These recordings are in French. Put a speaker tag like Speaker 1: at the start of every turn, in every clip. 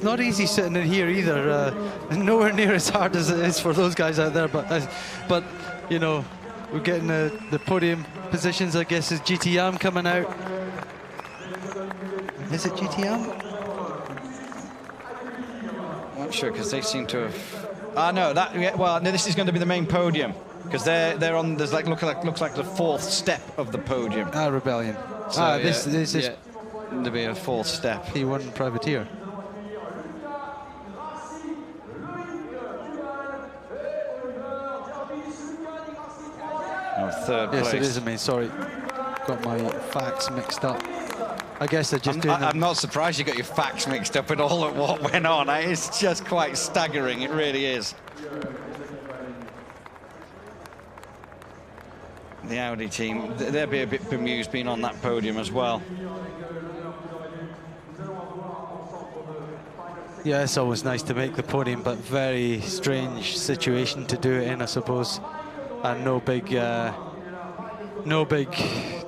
Speaker 1: Not easy sitting in here either. Nowhere near as hard as it is for those guys out there. But you know, we're getting the podium positions. I guess is GT Yam coming out. Is it GT Yam?
Speaker 2: I'm not sure because they seem to have. No, that. Yeah, well, no, this is going to be the main podium because they're on. There's like looks like the fourth step of the podium.
Speaker 1: Rebellion.
Speaker 2: So,
Speaker 1: this is
Speaker 2: to be a fourth step.
Speaker 1: P1 Privateer.
Speaker 2: Third place.
Speaker 1: Yes, it is. I mean, sorry, got my facts mixed up. I guess they're just doing.
Speaker 2: I'm not surprised you got your facts mixed up at all at what went on. It's just quite staggering. It really is. The Audi team, they'll be a bit bemused being on that podium as well.
Speaker 1: Yeah, it's always nice to make the podium, but very strange situation to do it in, I suppose. And no big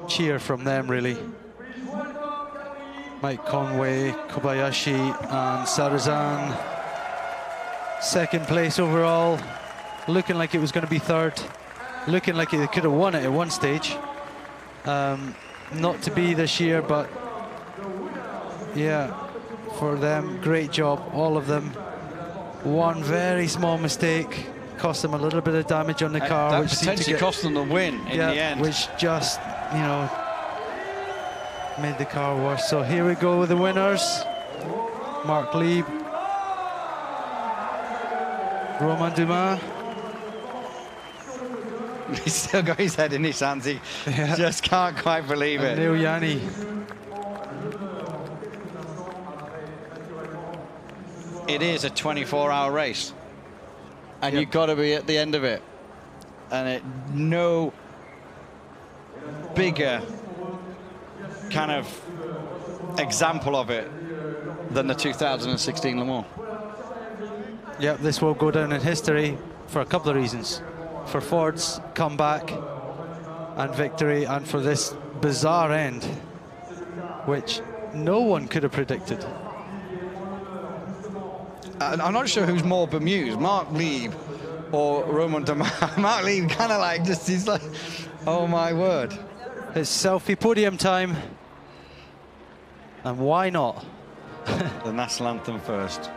Speaker 1: cheer from them really. Mike Conway, Kobayashi and Sarazan, second place overall, looking like it was going to be third, looking like they could have won it at one stage. Not to be this year, but yeah, for them, great job, all of them. One very small mistake cost them a little bit of damage on the car,
Speaker 2: that
Speaker 1: which
Speaker 2: potentially cost them the win in the end.
Speaker 1: Which just, you know, made the car worse. So here we go with the winners. Mark Lieb, Romain Dumas.
Speaker 2: He's still got his head in his hands. He just can't quite believe it.
Speaker 1: Neel Jani.
Speaker 2: It is a 24-hour race. And you've got to be at the end of it. And no bigger kind of example of it than the 2016 Le Mans.
Speaker 1: Yep, this will go down in history for a couple of reasons. For Ford's comeback and victory, and for this bizarre end, which no one could have predicted.
Speaker 2: I'm not sure who's more bemused, Mark Lieb or Romain Dumas. Mark Lieb kind of like he's like, oh my word.
Speaker 1: It's selfie podium time. And why not?
Speaker 2: The national anthem first.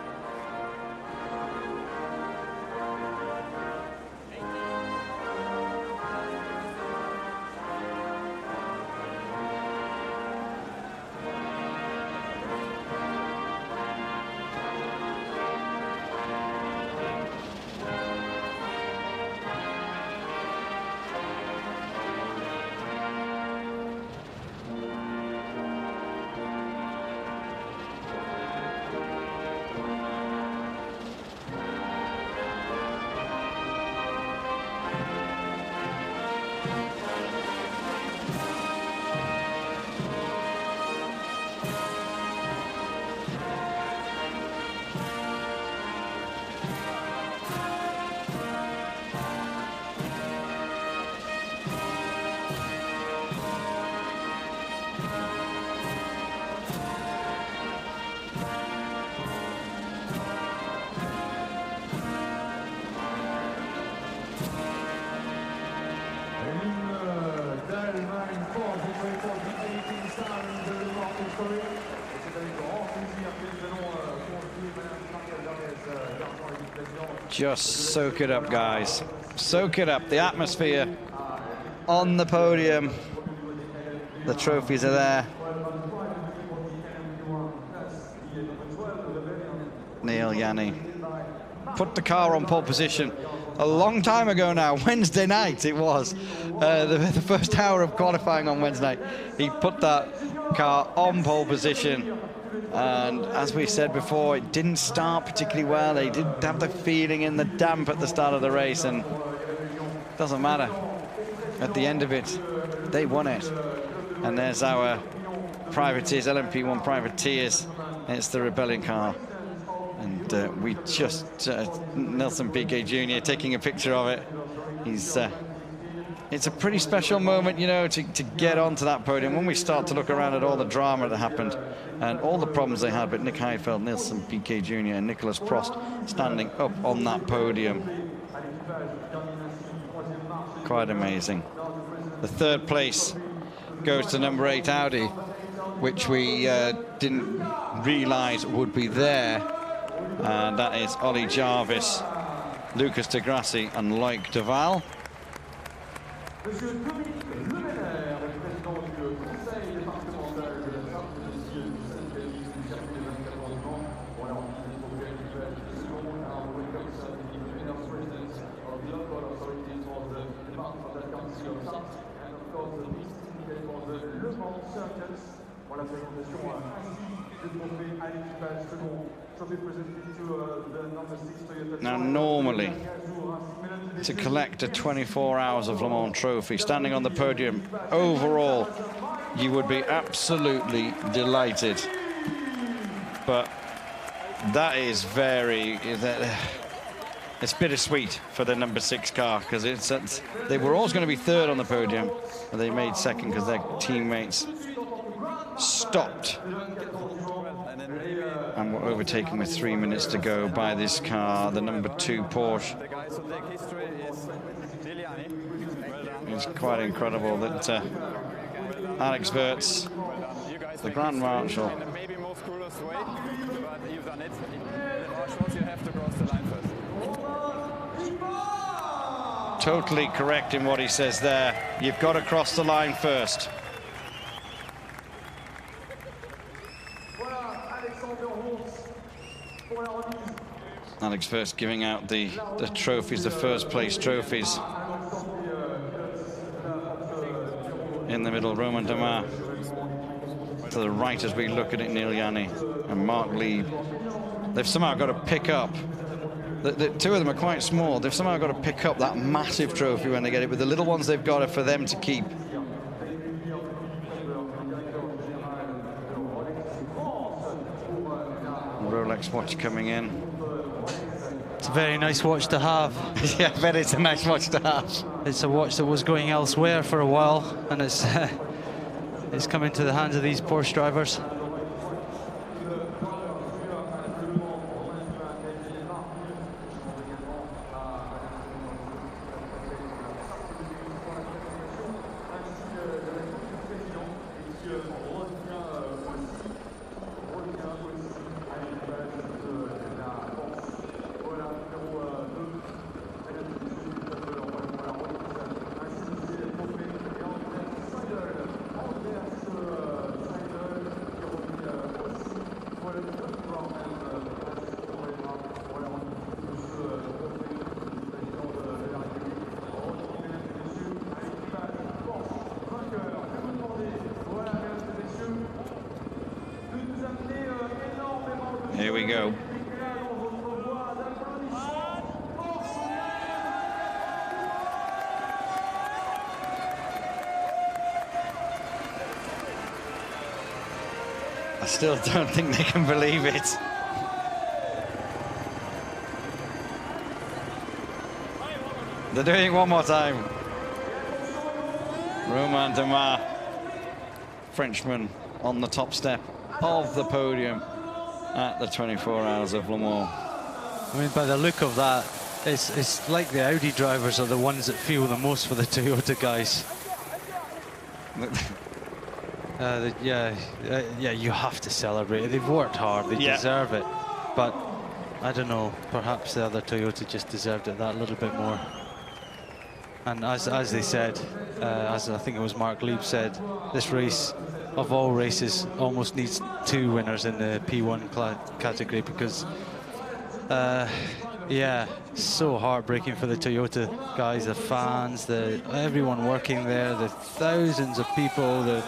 Speaker 2: Just soak it up, guys. Soak it up. The atmosphere on the podium. The trophies are there. Neel Jani put the car on pole position a long time ago now. Wednesday night it was. The first hour of qualifying on Wednesday night. He put that car on pole position. And as we said before, it didn't start particularly well. They didn't have the feeling in the damp at the start of the race, and it doesn't matter. At the end of it, they won it. And there's our privateers, LMP1 privateers. It's the Rebellion car. And we just, Nelson Piquet Jr. taking a picture of it. He's it's a pretty special moment, you know, to get onto that podium. When we start to look around at all the drama that happened and all the problems they had with Nick Heidfeld, Nilsson Piquet Jr. and Nicholas Prost standing up on that podium. Quite amazing. The third place goes to number 8 Audi, which we didn't realise would be there. And that is Ollie Jarvis, Lucas de Grassi and Loïc Duval. Now, normally, to collect a 24 Hours of Le Mans trophy, standing on the podium, overall, you would be absolutely delighted. But that is it's bittersweet for the number 6 car, because they were always going to be third on the podium, and they made second because their teammates stopped and were overtaken with 3 minutes to go by this car, the number 2 Porsche. It's quite incredible that Alex Wurz, the Grand Marshal, totally correct in what he says there. You've got to cross the line first. Alex Wurz giving out the trophies, the first place trophies. In the middle, Romain Dumas. To the right as we look at it, Neil Yanni and Mark Lieb. They've somehow got to pick up. The two of them are quite small. They've somehow got to pick up that massive trophy when they get it, but the little ones they've got are for them to keep. Rolex watch coming in.
Speaker 1: It's a very nice watch to have.
Speaker 2: Yeah, I bet it's a nice watch to have.
Speaker 1: It's a watch that was going elsewhere for a while, and it's come into the hands of these Porsche drivers.
Speaker 2: Here we go. I still don't think they can believe it. They're doing it one more time. Romain Dumas, Frenchman, on the top step of the podium at the 24 Hours of Le Mans.
Speaker 1: I mean, by the look of that, it's like the Audi drivers are the ones that feel the most for the Toyota guys. Yeah, you have to celebrate. They've worked hard, they deserve it. But I don't know, perhaps the other Toyota just deserved it that little bit more. And as they said, as I think it was Mark Lieb said, this race, of all races, almost needs 2 winners in the P1 category, because yeah, so heartbreaking for the Toyota guys, the fans, everyone working there, the thousands of people,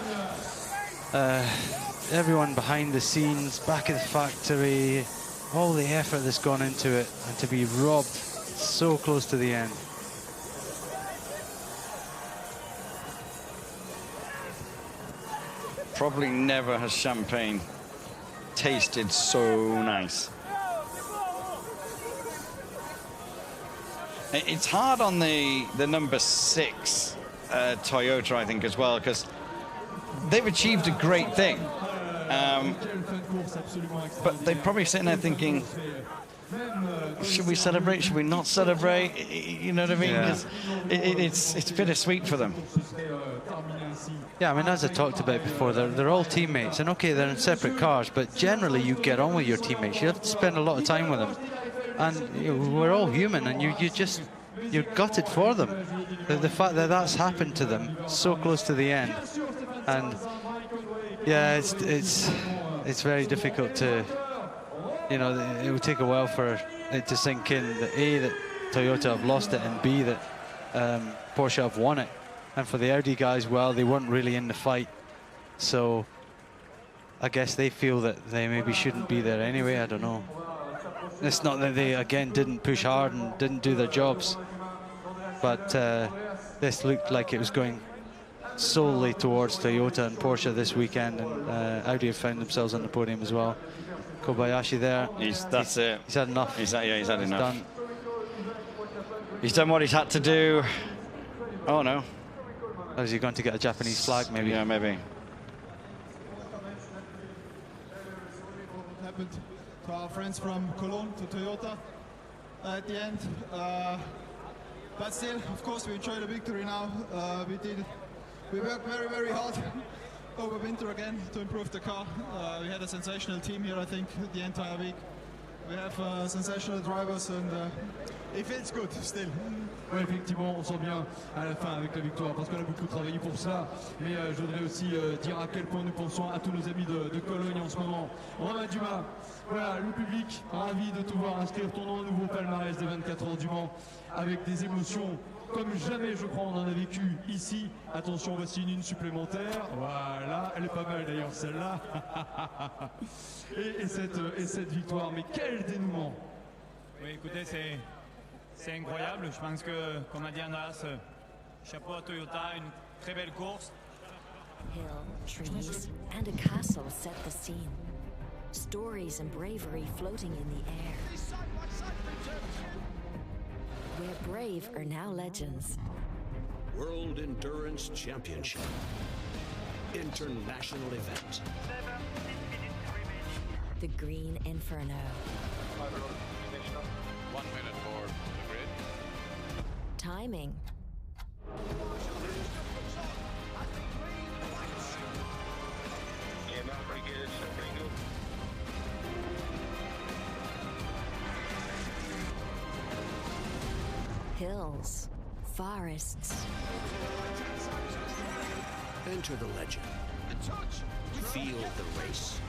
Speaker 1: everyone behind the scenes, back at the factory, all the effort that's gone into it, and to be robbed so close to the end.
Speaker 2: Probably never has champagne tasted so nice. It's hard on the number 6 Toyota, I think, as well, because they've achieved a great thing. But they're probably sitting there thinking, should we celebrate? Should we not celebrate? You know what I mean?
Speaker 1: Yeah.
Speaker 2: It's bittersweet for them.
Speaker 1: Yeah, I mean, as I talked about before, they're all teammates, and okay, they're in separate cars, but generally you get on with your teammates. You have to spend a lot of time with them, and you know, we're all human, and you're gutted for them. The fact that that's happened to them so close to the end, and yeah, it's very difficult to, you know, it will take a while for it to sink in that A, that Toyota have lost it, and B, that Porsche have won it. And for the Audi guys, well, they weren't really in the fight, so I guess they feel that they maybe shouldn't be there anyway. I don't know. It's not that they, again, didn't push hard and didn't do their jobs, but this looked like it was going solely towards Toyota and Porsche this weekend, and Audi have found themselves on the podium as well. Kobayashi there.
Speaker 2: That's it.
Speaker 1: He's had enough.
Speaker 2: He's had enough.
Speaker 1: Done.
Speaker 2: He's done what he's had to do. Oh no.
Speaker 1: Or is he going to get a Japanese flag, maybe?
Speaker 2: Yeah, maybe.
Speaker 3: What happened to our friends from Cologne, to Toyota at the end. But still, of course, we enjoy the victory now. We worked very, very hard over winter again to improve the car. We had a sensational team here, I think, the entire week. We have sensational drivers, and it feels good still.
Speaker 4: Oui, effectivement, on sent bien à la fin avec la victoire, parce qu'on a beaucoup travaillé pour ça. Mais je voudrais aussi dire à quel point nous pensons à tous nos amis de Cologne en ce moment. Romain Dumas, voilà, le public, ravi de te voir inscrire ton nom au nouveau palmarès des 24 heures du Mans, avec des émotions comme jamais, je crois, on en a vécu ici. Attention, voici une supplémentaire. Voilà, elle est pas mal d'ailleurs, celle-là. et cette victoire, mais quel dénouement!
Speaker 5: Oui, écoutez, c'est incroyable. Je pense que, comme a dit Andreas, chapeau à Toyota, une très belle course.
Speaker 6: Hill, trees, and a castle set the scene. Stories and bravery floating in the air. Where brave are now legends.
Speaker 7: World Endurance Championship. International event.
Speaker 6: The Green Inferno.
Speaker 8: 1 minute for the grid.
Speaker 6: Timing. Hills, forests.
Speaker 7: Enter the legend. Feel the race.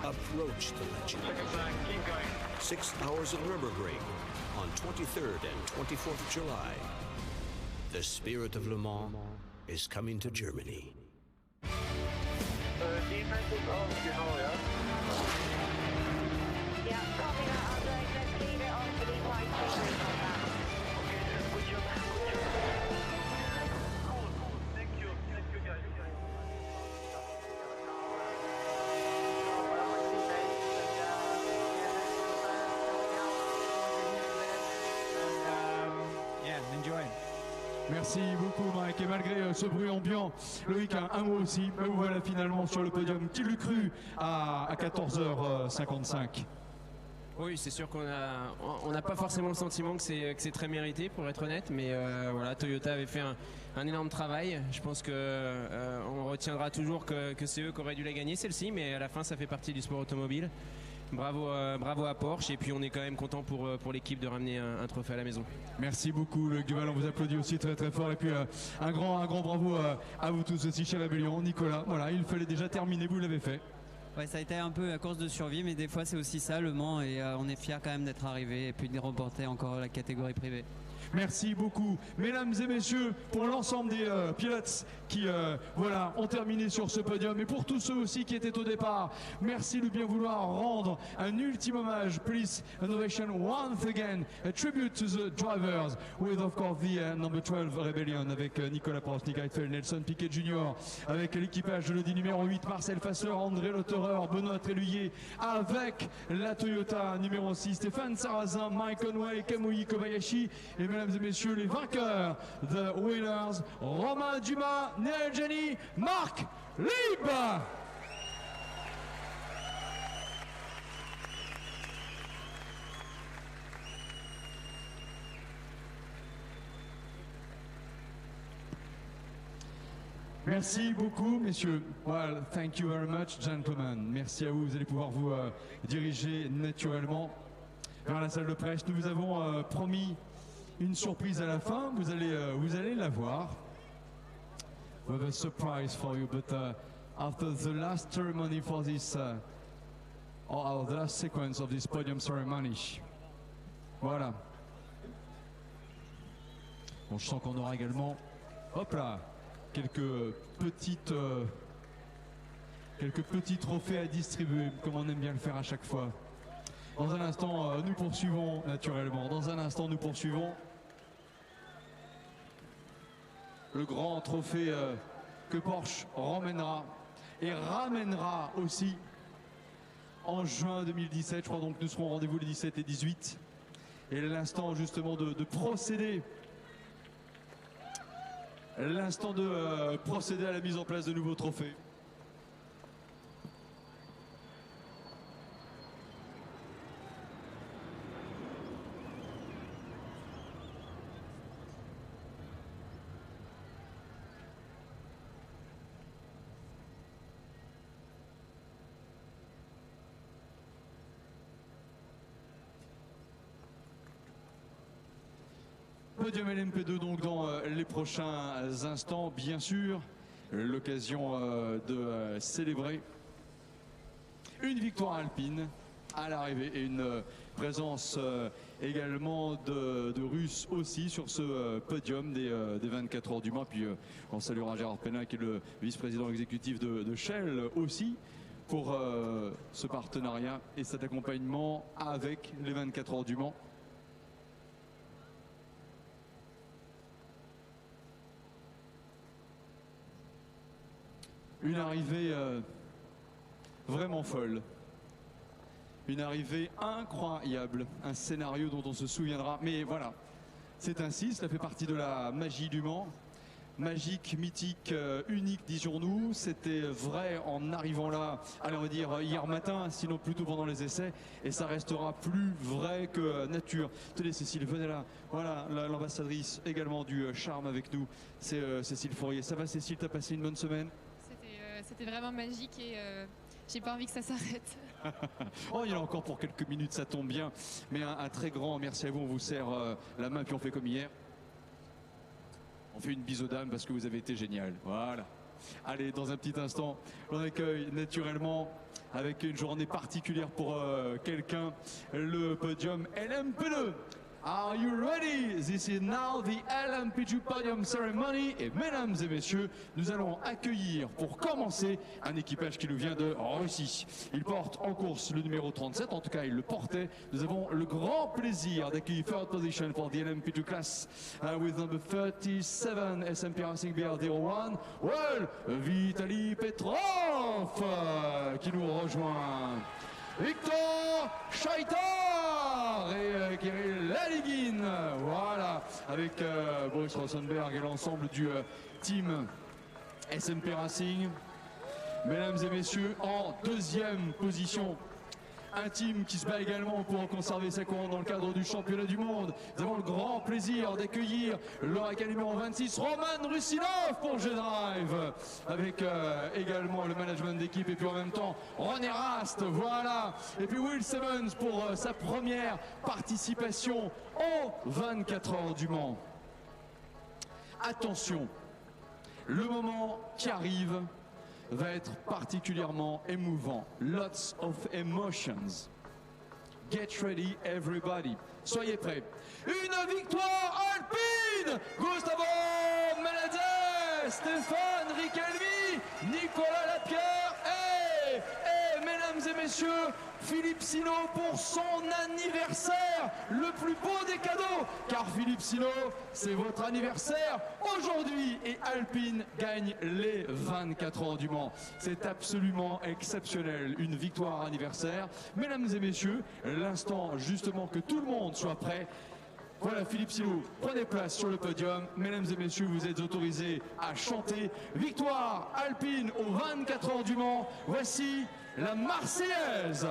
Speaker 7: Approach the legend. 6 hours at Nürburgring on 23rd and 24th of July. The spirit of Le Mans is coming to Germany.
Speaker 4: Merci beaucoup Mike, et malgré ce bruit ambiant, Loïc, un mot aussi, me voilà finalement sur le podium, qui l'eût cru à 14h55.
Speaker 9: Oui, c'est sûr qu'on n'a pas forcément le sentiment que c'est très mérité, pour être honnête, mais voilà, Toyota avait fait un énorme travail. Je pense qu'on retiendra toujours que c'est eux qui auraient dû la gagner celle-ci, mais à la fin ça fait partie du sport automobile. Bravo à Porsche, et puis on est quand même content pour l'équipe de ramener un trophée à la maison.
Speaker 4: Merci beaucoup Loïc Duval, on vous applaudit aussi très très fort, et puis un grand bravo à vous tous aussi chez Rebellion. Nicolas, voilà, il fallait déjà terminer, vous l'avez fait.
Speaker 10: Ouais, ça a été un peu la course de survie, mais des fois c'est aussi ça le Mans, et on est fiers quand même d'être arrivé et puis de remporter encore la catégorie privée.
Speaker 4: Merci beaucoup, mesdames et messieurs, pour l'ensemble des pilotes qui voilà, ont terminé sur ce podium, et pour tous ceux aussi qui étaient au départ, merci de bien vouloir rendre un ultime hommage. Please, an ovation once again, a tribute to the drivers, with of course the number 12 Rebellion, avec Nicolas Prost, Nick Heidfeld, Nelson Piquet Jr., avec l'équipage de l'Audi numéro 8, Marcel Fasseur, André Lotterer, Benoît Tréluyer, avec la Toyota numéro 6, Stéphane Sarrazin, Mike Conway, Kamui Kobayashi, et mesdames et messieurs, les vainqueurs, the winners, Romain Dumas, Neel Jani, Marc Lieb. Merci beaucoup, messieurs. Well, thank you very much, gentlemen. Merci à vous. Vous allez pouvoir vous diriger naturellement vers la salle de presse. Nous vous avons promis une surprise à la fin. Vous allez la voir. We have a surprise for you, but after the last ceremony for this, or the last sequence of this podium ceremony. Voilà. Bon, je sens qu'on aura également, hop là, quelques petits trophées à distribuer, comme on aime bien le faire à chaque fois. Dans un instant, nous poursuivons naturellement. Dans un instant, nous poursuivons le grand trophée que Porsche ramènera et ramènera aussi en juin 2017. Je crois donc que nous serons au rendez-vous les 17 et 18. Et l'instant justement de procéder. L'instant de procéder à la mise en place de nouveaux trophées. Podium LMP2 donc dans les prochains instants, bien sûr, l'occasion de célébrer une victoire alpine à l'arrivée et une présence également de Russes aussi sur ce podium des 24 heures du Mans. Puis on saluera Gérard Pénin qui est le vice-président exécutif de Shell aussi pour ce partenariat et cet accompagnement avec les 24 heures du Mans. Une arrivée vraiment folle, une arrivée incroyable, un scénario dont on se souviendra. Mais voilà, c'est ainsi, cela fait partie de la magie du Mans. Magique, mythique, unique, disions-nous. C'était vrai en arrivant là, allez, on va dire hier matin, sinon plutôt pendant les essais. Et ça restera plus vrai que nature. Tenez Cécile, venez là. Voilà, l'ambassadrice également du charme avec nous, c'est Cécile Fourier. Ça va Cécile, t'as passé une bonne semaine?
Speaker 11: C'était vraiment magique et j'ai pas envie que ça s'arrête.
Speaker 4: Oh, il y en a encore pour quelques minutes, ça tombe bien. Mais un très grand merci à vous, on vous serre la main puis on fait comme hier. On fait une bise aux dames parce que vous avez été génial. Voilà. Allez, dans un petit instant, on accueille naturellement, avec une journée particulière pour quelqu'un, le podium LMP2. Are you ready? This is now the LMP2 podium ceremony. Et mesdames et messieurs, nous allons accueillir pour commencer un équipage qui nous vient de Russie. Il porte en course le numéro 37, en tout cas il le portait. Nous avons le grand plaisir d'accueillir third position for the LMP2 class with number 37 SMP Racing BR01. Well, Vitaly Petrov qui nous rejoint. Victor Scheitar et Kirill Laligin, voilà, avec Boris Rosenberg et l'ensemble du team SMP Racing. Mesdames et messieurs, en deuxième position, un team qui se bat également pour conserver sa couronne dans le cadre du championnat du monde. Nous avons le grand plaisir d'accueillir l'Oracan numéro 26, Roman Russinov pour G-Drive, avec également le management d'équipe et puis en même temps René Rast, voilà. Et puis Will Simmons pour sa première participation aux 24 heures du Mans. Attention, le moment qui arrive va être particulièrement émouvant. Lots of emotions. Get ready, everybody. Soyez prêts. Une victoire alpine! Gustavo Menezes, Stéphane Ricalvi, Nicolas Lapierre et mesdames et messieurs, Philippe Sinot pour son anniversaire, le plus beau des cadeaux, car Philippe Sinot, c'est votre anniversaire aujourd'hui et Alpine gagne les 24 heures du Mans. C'est absolument exceptionnel, une victoire anniversaire. Mesdames et messieurs, l'instant justement que tout le monde soit prêt, Voilà, Philippe Silou, prenez place sur le podium. Mesdames et messieurs, vous êtes autorisés à chanter. Victoire alpine aux 24 heures du Mans. Voici la Marseillaise.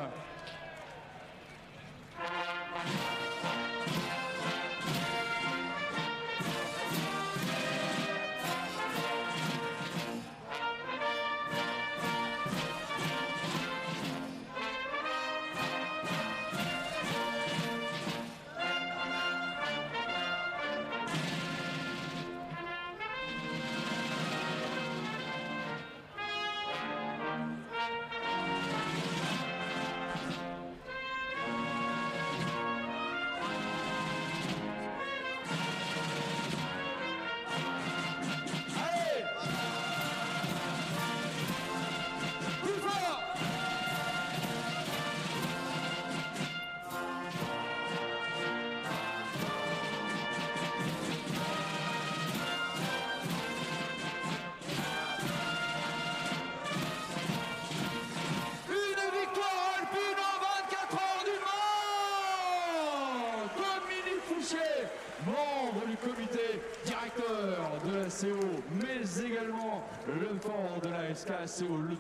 Speaker 4: membre du comité directeur de la CO, mais également le fort de la SKCO, la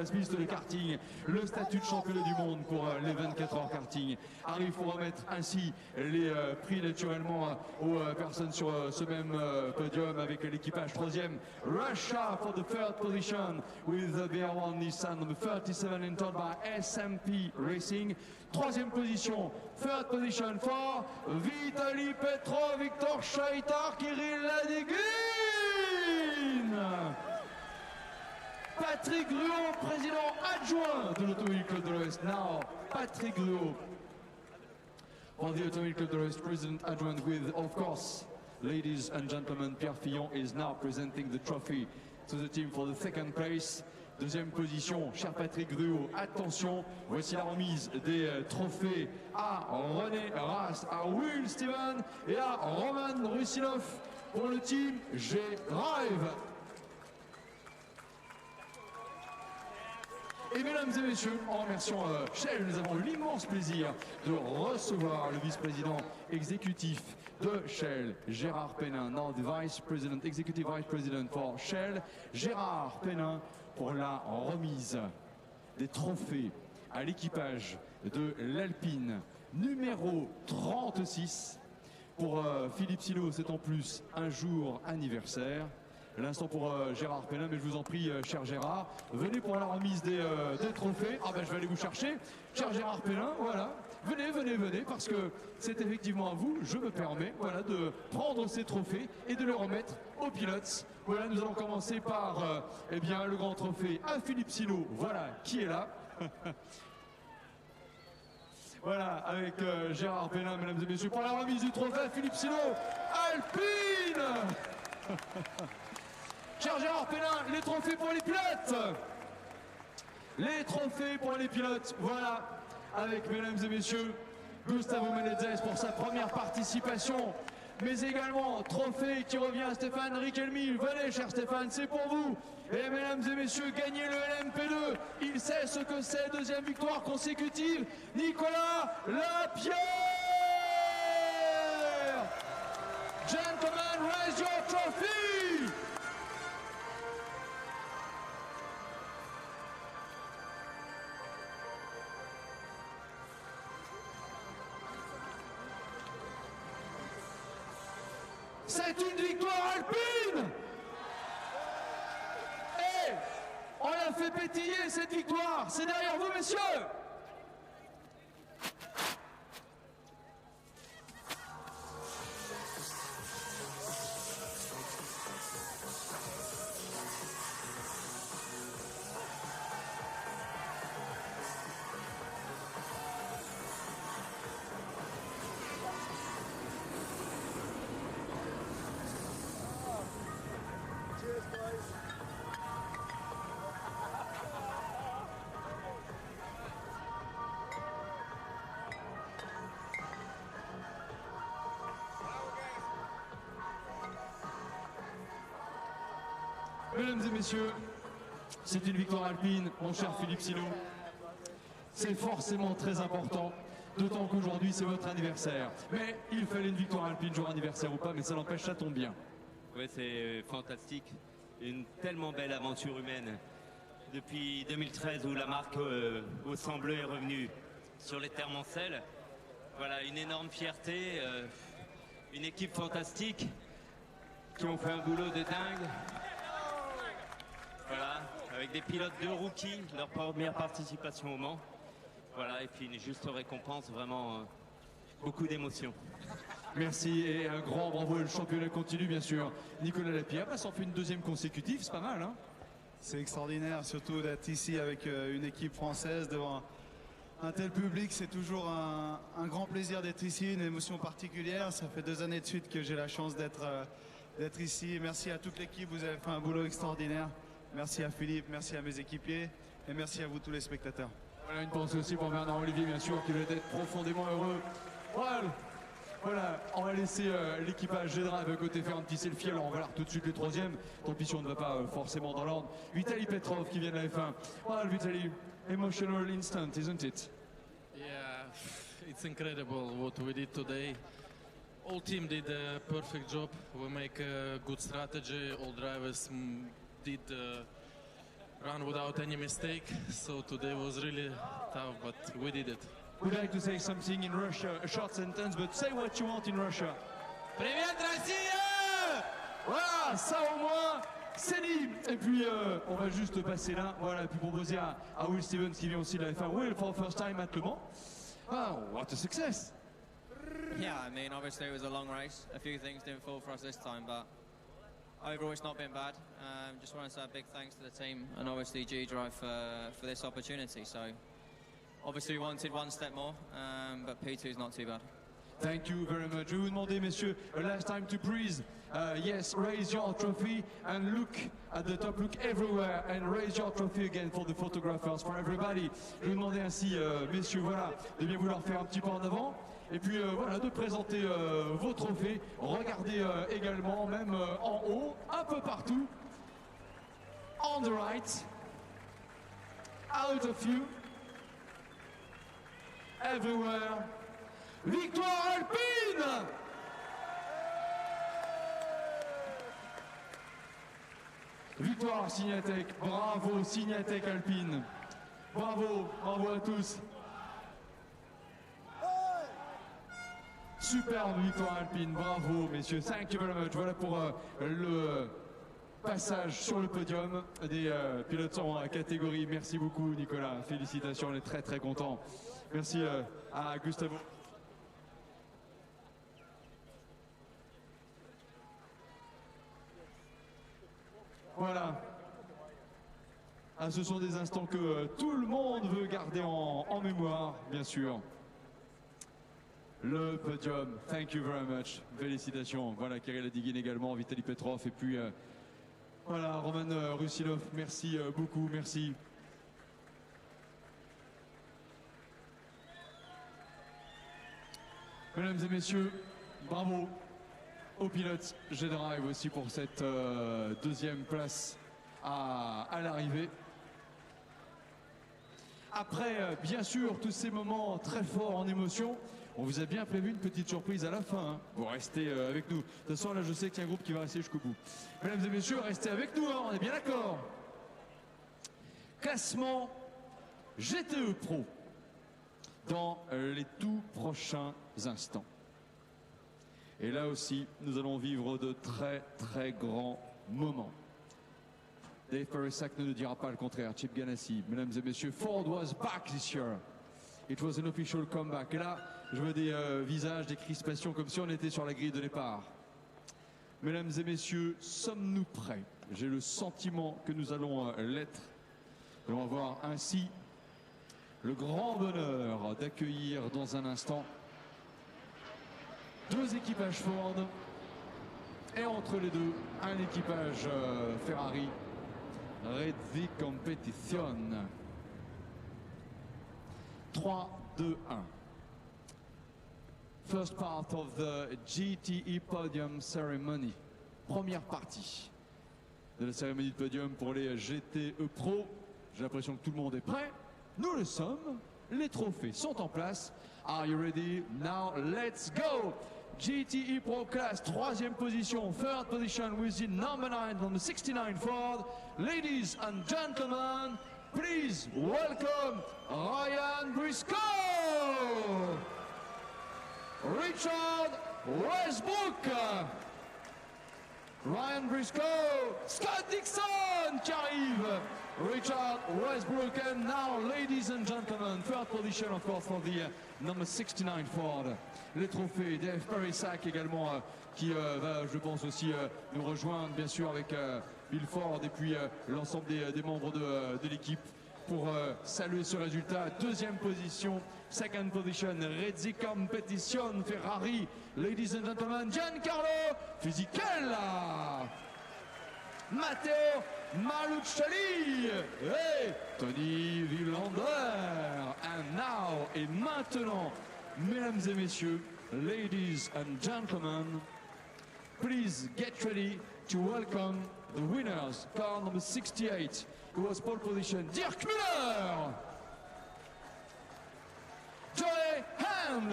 Speaker 4: piste de karting, le statut de championnat du monde pour les 24 heures karting. Arrive pour remettre ainsi les prix naturellement aux personnes sur ce même podium avec l'équipage 3e. Russia for the third position with the BR1 Nissan number 37 and towed by SMP Racing. 3e position, third position for Vitaly Petrov, Victor Shaitar, Kirill Ladygin. Patrick Gruot, président adjoint de l'Automobile Club de l'Ouest. Now, Patrick Gruot for the Automobile Club de l'Ouest, president adjoint with, of course, ladies and gentlemen, Pierre Fillon is now presenting the trophy to the team for the second place. 2e position, cher Patrick Gruot, attention, voici la remise des trophées à René Rast, à Will Steven et à Roman Russinov pour le team G-Drive. Et mesdames et messieurs, en remerciant Shell, nous avons l'immense plaisir de recevoir le vice-président exécutif de Shell, Gérard Pénin, now the executive vice president for Shell, Gérard Pénin, pour la remise des trophées à l'équipage de l'Alpine numéro 36. Pour Philippe Silot, c'est en plus un jour anniversaire. L'instant pour Gérard Pénin, mais je vous en prie, cher Gérard, venez pour la remise des trophées. Ah ben je vais aller vous chercher, cher Gérard Pénin, voilà. Venez, parce que c'est effectivement à vous, je me permets, voilà, de prendre ces trophées et de les remettre aux pilotes. Voilà, nous allons commencer par, eh bien, le grand trophée à Philippe Silot, voilà, qui est là. Voilà, avec Gérard Pénin, mesdames et messieurs, pour la remise du trophée à Philippe Silot, Alpine. Cher Gérard Pénin, les trophées pour les pilotes. Les trophées pour les pilotes, voilà. Avec, mesdames et messieurs, Gustavo Menezes pour sa première participation, mais également trophée qui revient à Stéphane Riquelme. Venez, cher Stéphane, c'est pour vous. Et mesdames et messieurs, gagnez le LMP2. Il sait ce que c'est, 2e victoire consécutive. Nicolas Lapierre. Gentlemen, raise your trophy. C'est une victoire alpine. Et on a fait pétiller cette victoire. C'est derrière vous, messieurs. Mesdames et messieurs, c'est une victoire alpine, mon cher Philippe Silot. C'est forcément très important d'autant qu'aujourd'hui c'est votre anniversaire. Mais il fallait une victoire alpine, jour anniversaire ou pas, mais ça n'empêche, ça tombe bien.
Speaker 12: Ouais, c'est fantastique. Une tellement belle aventure humaine. Depuis 2013 où la marque au sang bleu est revenue sur les terres Mancel. Voilà, une énorme fierté, une équipe fantastique qui ont fait un boulot de dingue. Voilà, avec des pilotes de rookies, leur première participation au Mans. Voilà, et puis une juste récompense, vraiment beaucoup d'émotions.
Speaker 4: Merci et un grand bravo, le championnat continue bien sûr. Nicolas Lapierre, ça en fait une deuxième consécutive, c'est pas mal hein.
Speaker 3: C'est extraordinaire, surtout d'être ici avec une équipe française devant un tel public. C'est toujours un grand plaisir d'être ici, une émotion particulière. Ça fait 2 années de suite que j'ai la chance d'être ici. Merci à toute l'équipe, vous avez fait un boulot extraordinaire. Merci à Philippe, merci à mes équipiers et merci à vous tous les spectateurs.
Speaker 4: Voilà une pensée aussi pour Bernard Olivier bien sûr qui doit être profondément heureux. Voilà, on va laisser l'équipage G-Drive côté faire un petit selfie. Alors on va voir tout de suite le troisième. Tant pis si on ne va pas forcément dans l'ordre. Vitaly Petrov qui vient de la F1. Well, Vitaly, emotional instant, isn't it?
Speaker 13: Yeah, it's incredible what we did today. All team did a perfect job. We make a good strategy. All drivers did run without any mistake. So today was really tough, but we did it.
Speaker 4: Would like to say something in Russia, a short sentence, but say what you want in Russia.
Speaker 9: Привет, Россия!
Speaker 4: Voilà, ça au moins, c'est dit. Et puis, on va juste passer là, voilà, et puis proposer à Will Stevens qui vient aussi de la F1. Will, for the first time at Le Mans. Wow, what a success!
Speaker 14: Yeah, I mean, obviously it was a long race. A few things didn't fall for us this time, but overall it's not been bad. Just want to say a big thanks to the team and obviously G-Drive for this opportunity. So obviously we wanted one step more, but P2 is not too bad.
Speaker 4: Thank you very much. Je vais vous demander, messieurs, last time to breathe. Yes, raise your trophy and look at the top, look everywhere and raise your trophy again for the photographers, for everybody. Je vais vous demander ainsi, messieurs, voilà, de bien vouloir faire un petit pas en avant. Et puis voilà, de présenter vos trophées. Regardez également, même en haut, un peu partout. On the right, out of you, everywhere. Victoire alpine! Victoire Signatec, bravo Signatec Alpine. Bravo, bravo à tous. Superbe victoire alpine, bravo messieurs, thank you very much. Voilà pour le passage sur le podium des pilotes en catégorie. Merci beaucoup Nicolas, félicitations, on est très très contents. Merci à Gustavo. Voilà. Ah, ce sont des instants que tout le monde veut garder en mémoire, bien sûr. Le podium, thank you very much. Félicitations. Voilà, Kirill Adigin également, Vitaly Petrov et puis voilà, Roman Russilov. Merci beaucoup, merci. Mesdames et messieurs, bravo aux pilotes G-Drive aussi pour cette deuxième place à l'arrivée. Après, bien sûr, tous ces moments très forts en émotion, on vous a bien prévu une petite surprise à la fin. Hein. Vous restez avec nous. De toute façon, là, je sais qu'il y a un groupe qui va rester jusqu'au bout. Mesdames et messieurs, restez avec nous, hein, on est bien d'accord. Classement GTE Pro dans les tout prochains instants. Et là aussi, nous allons vivre de très très grands moments. Dave Peresak ne nous dira pas le contraire. Chip Ganassi, mesdames et messieurs, Ford was back this year. It was an official comeback. Et là, je vois des visages, des crispations comme si on était sur la grille de départ. Mesdames et messieurs, sommes-nous prêts? J'ai le sentiment que nous allons l'être. Nous allons avoir ainsi le grand bonheur d'accueillir dans un instant deux équipages Ford et entre les deux, un équipage Ferrari. Red V Competition. 3, 2, 1. First part of the GTE Podium Ceremony. Première partie de la cérémonie de podium pour les GTE Pro. J'ai l'impression que tout le monde est prêt. Nous le sommes. Les trophées sont en place. Are you ready? Now let's go! GTE Pro Class, 3e position, 3rd position with the number 9 on the 69 Ford. Ladies and gentlemen, please welcome Ryan Briscoe, Richard Westbrook, Ryan Briscoe, Scott Dixon qui arrive, Richard Westbrook, and now, ladies and gentlemen, 3rd position of course for the number 69 Ford. Les trophées, Dave Perry-Sack également qui va, je pense aussi, nous rejoindre bien sûr avec Bill Ford et puis l'ensemble des membres de l'équipe pour saluer ce résultat. 2e position, 2nd position, Redzi Competition Ferrari, ladies and gentlemen, Giancarlo Fisichella, Matteo Malucelli et Tony Villander. And now, et maintenant, mesdames et messieurs, ladies and gentlemen, please get ready to welcome the winners. Car number 68, who was pole position, Dirk Müller, Joey Hand,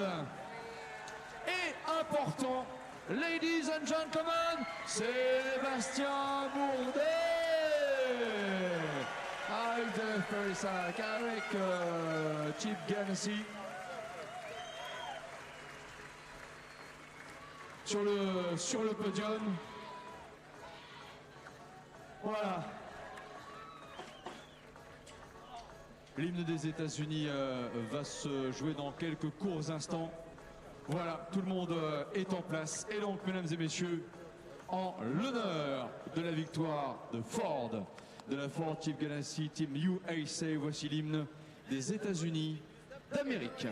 Speaker 4: et important, ladies and gentlemen, Sébastien Bourdet, avec Dave Perry-Sack, avec Chip Ganassi. Sur le podium. Voilà. L'hymne des États-Unis va se jouer dans quelques courts instants. Voilà, tout le monde est en place. Et donc, mesdames et messieurs, en l'honneur de la victoire de Ford, de la Ford Chip Ganassi Team USA, voici l'hymne des États-Unis d'Amérique.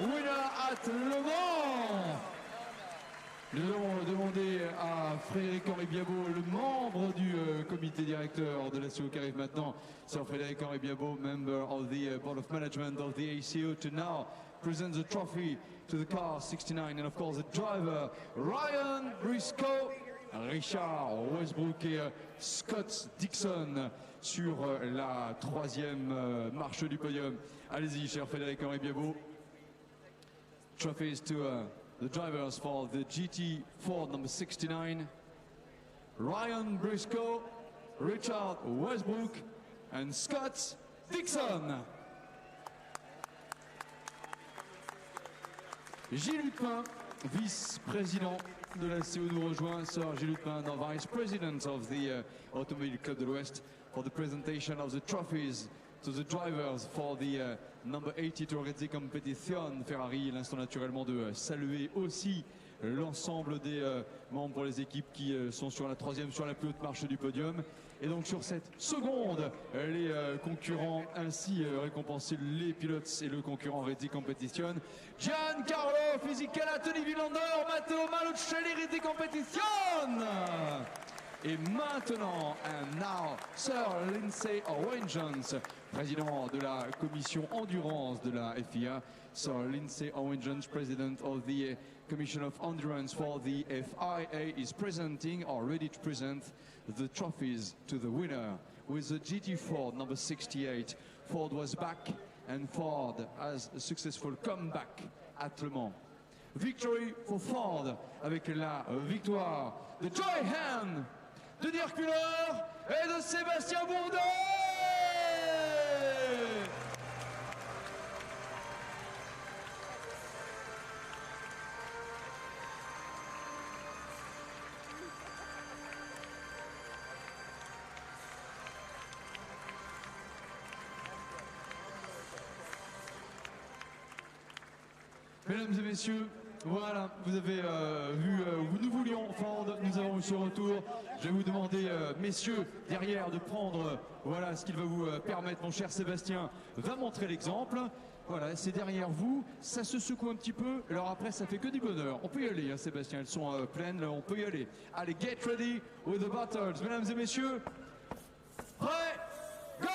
Speaker 4: Winner at Le Mans. Nous allons demander à Frédéric-Henri Biabot, le membre du comité directeur de la SEO qui arrive maintenant, Sir Frédéric-Henri Biabot, member of the board of management of the ACO, to now present the trophy to the car 69 and of course the driver Ryan Briscoe, Richard Westbrook et Scott Dixon sur la 3e marche du podium. Allez-y, cher Frédéric-Henri Biabot. Trophies to the drivers for the GT Ford number 69, Ryan Briscoe, Richard Westbrook and Scott Dixon. Gilles Lupin, vice-président de la CO, nous rejoint. Sir Gilles Lupin, the vice president of the Automobile Club de l'Ouest, for the presentation of the trophies to the drivers for the number 82 Redzi Competition Ferrari. L'instant naturellement de saluer aussi l'ensemble des membres pour les équipes qui sont sur la 3e, sur la plus haute marche du podium. Et donc sur cette seconde, les concurrents ainsi récompensés, les pilotes et le concurrent Redzi Competition. Giancarlo Fisichella, Tony Villander, Matteo Malucelli, Redzi Competition. Et maintenant, and now, Sir Lindsay Owenjans, président de la commission endurance de la FIA. Sir Lindsay Owenjans, president of the Commission of Endurance for the FIA, is presenting or ready to present the trophies to the winner with the GT Ford number 68. Ford was back and Ford has a successful comeback at Le Mans. Victory for Ford avec la victoire de Joy Hand, de Dirk Müller et de Sébastien Bourdais. Mesdames et messieurs, voilà, vous avez vu où nous voulions Ford, nous avons eu ce retour. Je vais vous demander, messieurs, derrière de prendre, voilà ce qu'il va vous permettre. Mon cher Sébastien va montrer l'exemple. Voilà, c'est derrière vous, ça se secoue un petit peu, alors après ça fait que du bonheur. On peut y aller, hein, Sébastien, elles sont pleines, là, on peut y aller. Allez, get ready with the battles, mesdames et messieurs. Prêt, go!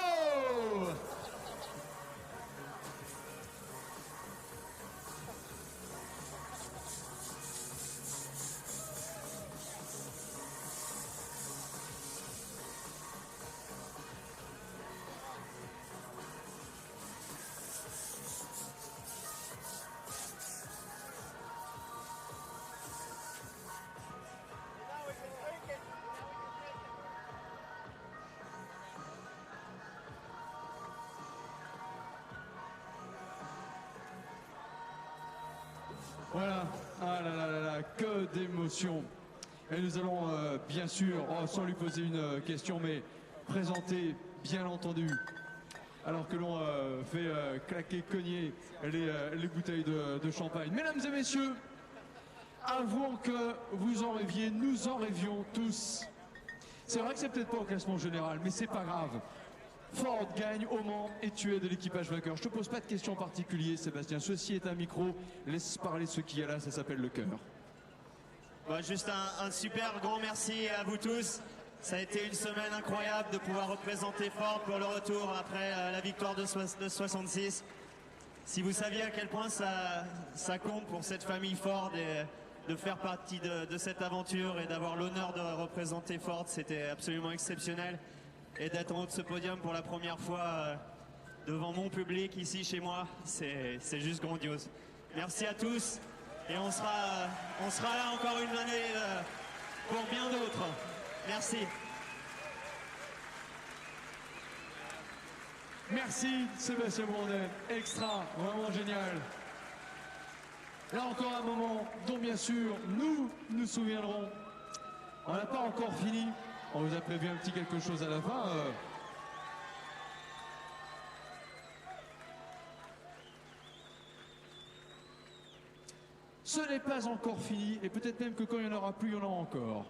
Speaker 4: Voilà, ah là là là là, que d'émotion. Et nous allons bien sûr, sans lui poser une question, mais présenter, bien entendu, alors que l'on fait claquer, cogner les bouteilles de champagne. Mesdames et messieurs, avouons que vous en rêviez, nous en rêvions tous. C'est vrai que c'est peut-être pas au classement général, mais c'est pas grave. Ford gagne au Mans et tu es de l'équipage vainqueur. Je te pose pas de questions particulières, Sébastien. Ceci est un micro, laisse parler ce qu'il y a là, ça s'appelle le cœur.
Speaker 15: Bah, juste un super grand merci à vous tous. Ça a été une semaine incroyable de pouvoir représenter Ford pour le retour après la victoire de 66. Si vous saviez à quel point ça compte pour cette famille Ford et de faire partie de cette aventure et d'avoir l'honneur de représenter Ford, c'était absolument exceptionnel. Et d'être en haut de ce podium pour la première fois devant mon public ici chez moi, c'est juste grandiose. Merci à tous et on sera là encore une année pour bien d'autres. Merci.
Speaker 4: Merci Sébastien Bourdais, extra, vraiment génial. Là encore un moment dont bien sûr nous souviendrons. On n'a pas encore fini. On vous a prévu un petit quelque chose à la fin. Ce n'est pas encore fini, et peut-être même que quand il n'y en aura plus, il y en aura encore.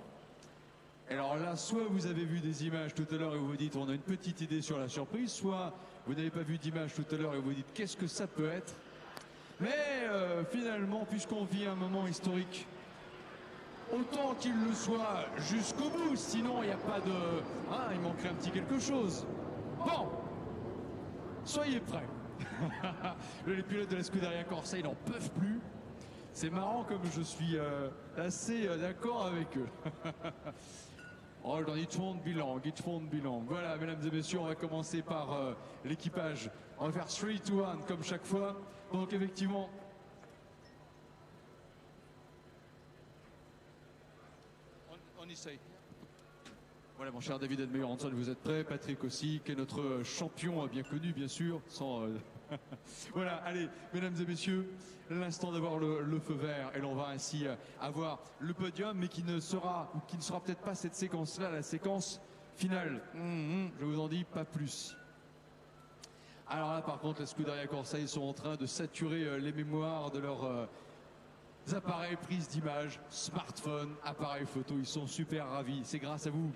Speaker 4: Alors là, soit vous avez vu des images tout à l'heure et vous vous dites on a une petite idée sur la surprise, soit vous n'avez pas vu d'image tout à l'heure et vous vous dites qu'est-ce que ça peut être. Mais finalement, puisqu'on vit un moment historique, autant qu'il le soit jusqu'au bout, sinon il n'y a pas de... Ah, il manquerait un petit quelque chose. Bon, soyez prêts. Les pilotes de la Scuderia Corsa, ils n'en peuvent plus. C'est marrant comme je suis assez d'accord avec eux. Oh, it won't be long, it won't be long. Voilà, mesdames et messieurs, on va commencer par l'équipage. On va faire 3, 2, 1 comme chaque fois. Donc effectivement... On essaye. Voilà, mon cher David Edmeyer-Hanson, vous êtes prêts? Patrick aussi, qui est notre champion bien connu, bien sûr. Sans, voilà, allez, mesdames et messieurs, l'instant d'avoir le feu vert. Et l'on va ainsi avoir le podium, mais qui ne sera peut-être pas cette séquence-là, la séquence finale. Je vous en dis pas plus. Alors là, par contre, la Scuderia Corsa, ils sont en train de saturer les mémoires de leurs... appareils, prises d'images, smartphones, appareils photo, ils sont super ravis. C'est grâce à vous.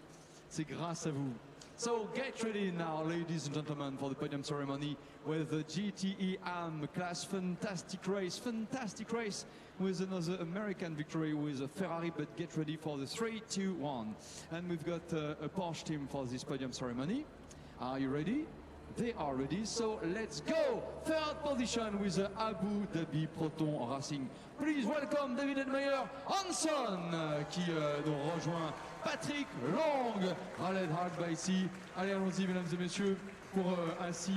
Speaker 4: C'est grâce à vous. So get ready now, ladies and gentlemen, for the podium ceremony with the GTE AM class. Fantastic race with another American victory with a Ferrari, but get ready for the 3, 2, 1. And we've got a Porsche team for this podium ceremony. Are you ready? They are ready, so let's go! Third position with the Abu Dhabi Proton Racing. Please welcome David Edmeyer-Hanson qui nous rejoint. Patrick Long, Khaled Hardbaisi. Allez, allons-y, mesdames et messieurs. pour ainsi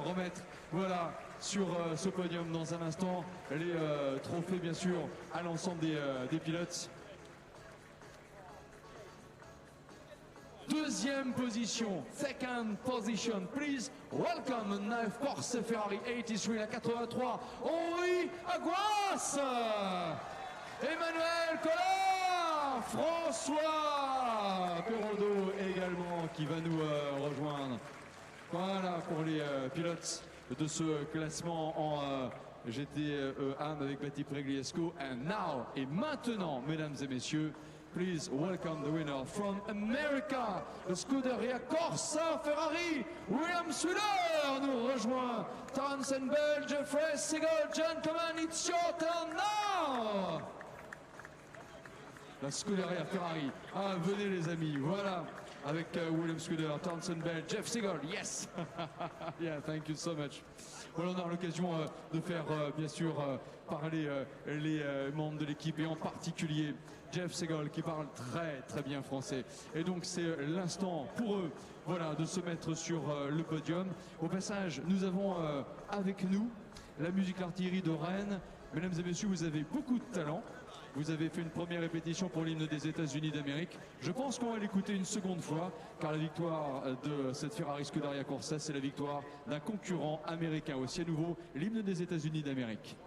Speaker 4: remettre voilà, sur ce podium dans un instant les trophées bien sûr à l'ensemble des pilotes. Deuxième position, second position, please welcome of course Ferrari 83 la 83, Henri Aguas, Emmanuel Collard, François Perraudot également qui va nous rejoindre. Voilà pour les pilotes de ce classement en GT1 avec Bati Pregliesco. And now, et maintenant, mesdames et messieurs, please welcome the winner from America, the Scuderia Corsa Ferrari, William Swiller nous rejoint. Townsend Bell, Jeffrey Segal, gentlemen, it's your turn now. La Scuderia Ferrari. Ah, venez les amis, voilà. Avec William Scudder, Townsend Bell, Jeff Segal, yes. Yeah, thank you so much. Voilà, on a l'occasion de faire bien sûr parler les membres de l'équipe et en particulier Jeff Segal qui parle très bien français. Et donc c'est l'instant pour eux voilà, de se mettre sur le podium. Au passage, nous avons avec nous la musique artillerie de Rennes. Mesdames et messieurs, vous avez beaucoup de talent. Vous avez fait une première répétition pour l'hymne des États-Unis d'Amérique. Je pense qu'on va l'écouter une seconde fois, car la victoire de cette Ferrari Scuderia Corsa, c'est la victoire d'un concurrent américain. Aussi à nouveau, l'hymne des États-Unis d'Amérique.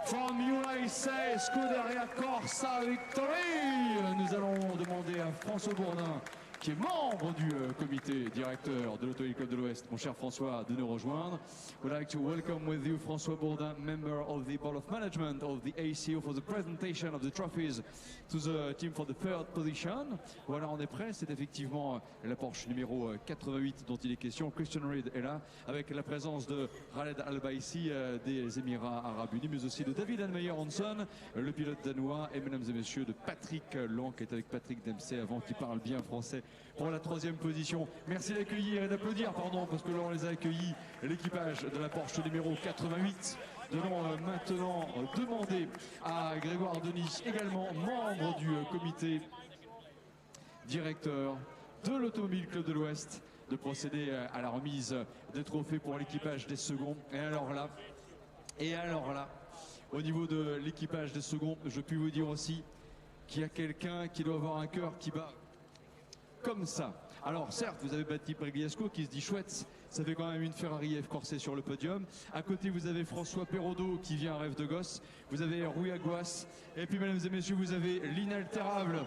Speaker 4: From USA, Scuderia Corsa Victory. Nous allons demander à François Bourdin, qui est membre du comité directeur de l'Automobile Club de l'Ouest, mon cher François, de nous rejoindre. We'd like to welcome with you François Bourdin, member of the Board of Management of the ACO for the presentation of the trophies to the team for the third position. Voilà, on est prêt. C'est effectivement la Porsche numéro 88 dont il est question. Christian Reed est là, avec la présence de Khaled Al-Baïsi des Émirats Arabes Unis, mais aussi de David Anmeyer Hansen, le pilote danois, et mesdames et messieurs de Patrick Long, qui est avec Patrick Dempsey avant, qui parle bien français, pour la troisième position. Merci d'accueillir et d'applaudir, pardon, parce que là on les a accueillis, l'équipage de la Porsche numéro 88. Nous allons maintenant demander à Grégoire Denis, également membre du comité directeur de l'Automobile Club de l'Ouest, de procéder à la remise des trophées pour l'équipage des seconds. Et alors là, au niveau de l'équipage des seconds, je puis vous dire aussi qu'il y a quelqu'un qui doit avoir un cœur qui bat comme ça. Alors certes, vous avez Bati Pregliesco qui se dit chouette, ça fait quand même une Ferrari F corsée sur le podium. À côté, vous avez François Perraudot qui vient un rêve de gosse. Vous avez Rui Aguas. Et puis, mesdames et messieurs, vous avez l'inaltérable.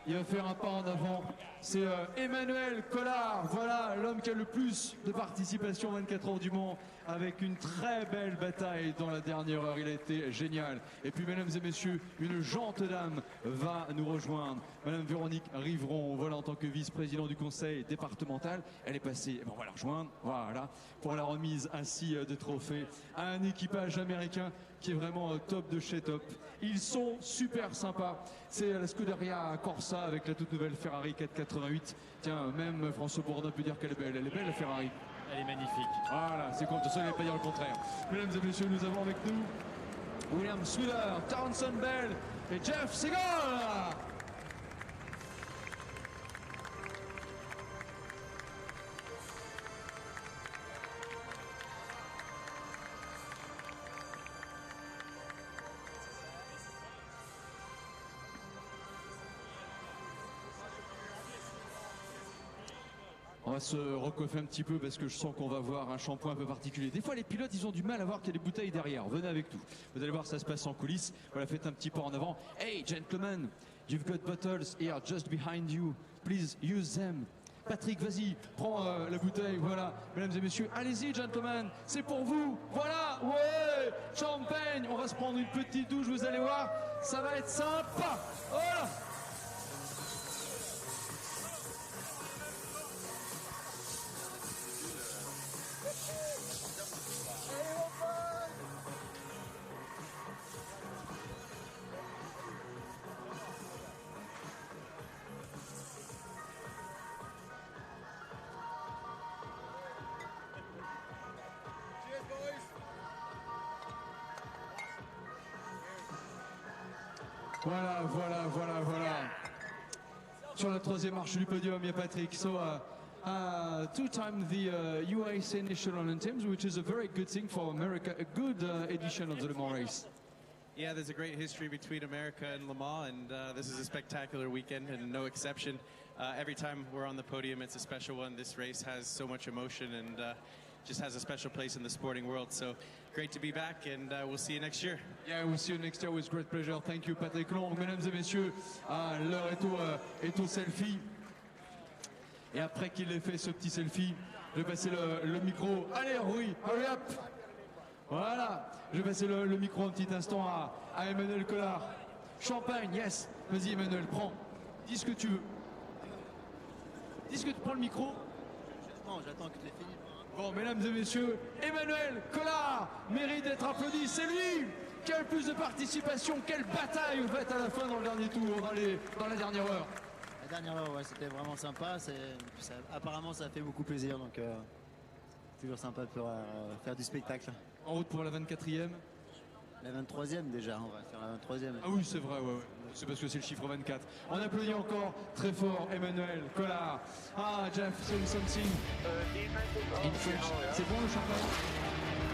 Speaker 4: Il va faire un pas en avant. C'est Emmanuel Collard. Voilà l'homme qui a le plus de participation 24 heures du Mans, avec une très belle bataille dans la dernière heure. Il a été génial. Et puis, mesdames et messieurs, une gente dame va nous rejoindre. Madame Véronique Rivron, voilà, en tant que vice-président du conseil départemental. Elle est passée, on va la rejoindre, voilà, pour la remise ainsi de trophées à un équipage américain qui est vraiment top de chez top. Ils sont super sympas. C'est la Scuderia Corsa avec la toute nouvelle Ferrari 488. Tiens, même François Bourdin peut dire qu'elle est belle. Elle est belle, la Ferrari.
Speaker 16: Elle est magnifique.
Speaker 4: Voilà, c'est comme ça, il ne va pas dire le contraire. Mesdames et messieurs, nous avons avec nous William Swiller, Townsend Bell et Jeff Segal. On va se recoiffer un petit peu parce que je sens qu'on va voir un shampoing un peu particulier. Des fois, les pilotes, ils ont du mal à voir qu'il y a des bouteilles derrière. Venez avec nous. Vous allez voir, ça se passe en coulisses. Voilà, faites un petit pas en avant. Hey, gentlemen, you've got bottles here just behind you. Please use them. Patrick, vas-y, prends la bouteille, voilà. Mesdames et messieurs, allez-y, gentlemen, c'est pour vous. Voilà, ouais, champagne. On va se prendre une petite douche, vous allez voir. Ça va être sympa. Voilà. Voilà. Sur la troisième marche du podium, il y a Patrick. So, two-time the USA national anthems, which is a very good thing for America, a good edition of the Le Mans race.
Speaker 16: Yeah, there's a great history between America and Le Mans, and this is a spectacular weekend, and no exception. Every time we're on the podium, it's a special one. This race has so much emotion and just has a special place in the sporting world. So great to be back, and we'll see you next year.
Speaker 4: Yeah, we'll see you next year with great pleasure. Thank you, Patrick Long. Mesdames et messieurs, l'heure est au selfie. Et après qu'il ait fait ce petit selfie, je vais passer le micro. Allez, oui, hurry up. Voilà, je vais passer le micro un petit instant à Emmanuel Collard. Champagne, yes. Vas-y, Emmanuel, prends. Dis ce que tu veux. Dis ce que tu prends le micro.
Speaker 17: J'attends que tu aies fini.
Speaker 4: Bon, mesdames et messieurs, Emmanuel Collard mérite d'être applaudi. C'est lui qui a le plus de participation. Quelle bataille vous faites à la fin dans le dernier tour, dans la dernière heure.
Speaker 17: La dernière heure, ouais, c'était vraiment sympa. Apparemment, ça a fait beaucoup plaisir. Donc, toujours sympa de pouvoir faire du spectacle.
Speaker 4: En route pour la 24e.
Speaker 17: La 23e déjà, on va faire la 23e.
Speaker 4: Ah oui, c'est vrai, ouais. C'est parce que c'est le chiffre 24. On applaudit encore très fort Emmanuel Collard. Ah, Jeff, say something in French. C'est bon le champagne?